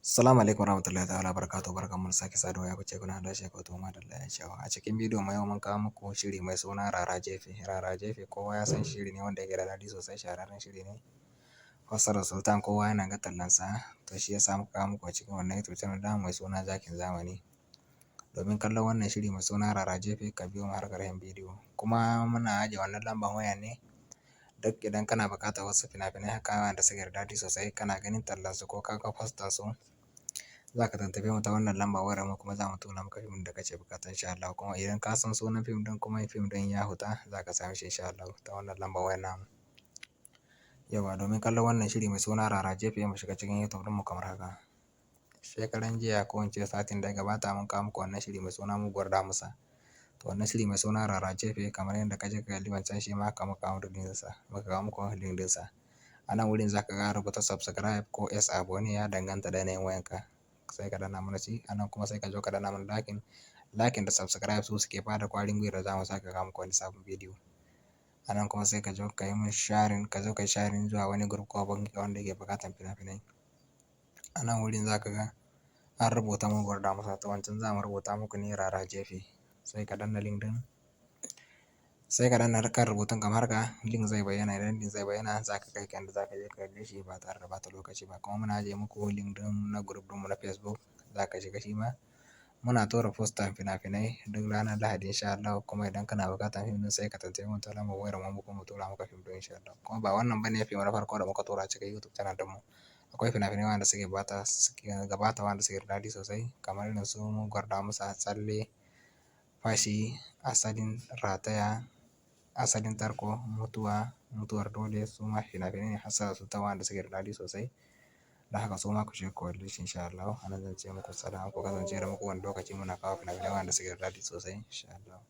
Assalamu alaikum warahmatullahi ta'ala barakatuh barkanmu da sake saduwa ya kuce kuna da shekau to madalla ya shawa a cikin bidiyon mu yau mun kawo muku shiri mai suna Raragefe. Raragefe kowa ya san shiri ne wanda yake da daɗi sosai, shahararren shiri ne. Fassarar Sultan kowa yana ga tallansa, to shi yasa muka kawo muku a cikin wannan YouTube channel namu mai suna Zakin Zamani. Domin kallon wannan shiri mai suna Raragefe ka biyo mu har ƙarshen bidiyo. Kuma muna ajiye wannan lambar waya ne duk idan kana buƙatar wasu fina-finai haka wanda suke da daɗi sosai, kana ganin tallansu ko ka ga postan su, za ka tuntuɓe mu ta wannan lambar wayar mu kuma za mu tura maka fim da kake buƙata insha Allah. Kuma idan ka san sunan fim ɗin kuma fim ɗin ya huta, za ka same shi insha Allah ta wannan lambar wayar namu. Yauwa domin kallon wannan shiri mai suna Raragefe mu shiga cikin YouTube ɗin mu kamar haka. Shekaran jiya ko in ce satin da ya gabata mun kawo muku wannan shiri mai suna muguwar damusa. To wannan shiri mai suna Raragefe kamar yadda ka je ka kalli wancan shi ma haka muka kawo muku link ɗinsa. A nan wurin za ka ga rubuta subscribe ko yes abone ya danganta da yanayin wayanka. Sai ka danna mana shi, a nan kuma sai ka zo ka danna mana like da subscribe su suke bada ƙwarin gwiwa za mu sake kawo muku wani sabon bidiyo. A nan kuma sai ka zo ka yi min sharing, ka zo ka yi sharing zuwa wani group ko banki wanda yake buƙatar fina-finai. A nan wurin za ka ga an rubuta muguwar damusa, ta wancan za mu rubuta muku ne Raragefe. Sai ka danna link ɗin, sai ka danna kan rubutun kamar haka, link zai bayyana, idan link zai bayyana za ka kai kan da za ka je ka kalle shi ba tare da bata lokaci ba. Kuma muna ajiye muku link ɗin na group ɗinmu na Facebook, za ka shiga shi ma. Muna tura postan fina-finai duk ranar Lahadi insha Allah. Kuma idan kana buƙatar fim ɗin sai ka tuntuɓe mu ta lambar wayar mu kuma mu tura maka fim ɗin insha Allah. Kuma ba wannan bane fim na farko da muka tura cikin YouTube channel ɗinmu. Akwai fina-finai wanda suke gabata wanda suke da daɗi sosai kamar irin su muguwar damusa, tsalle, fashi, asalin rataya, asalin tarko, mutuwar dole, su ma fina-finai ne Hausa su ta wanda suke da daɗi sosai. Da haka su ma ku shiga ku kalle shi insha Allah. A nan zan ce muku salam, ku kasance da muku wani lokaci muna kawo fina-finai wanda suke da daɗi sosai insha Allah.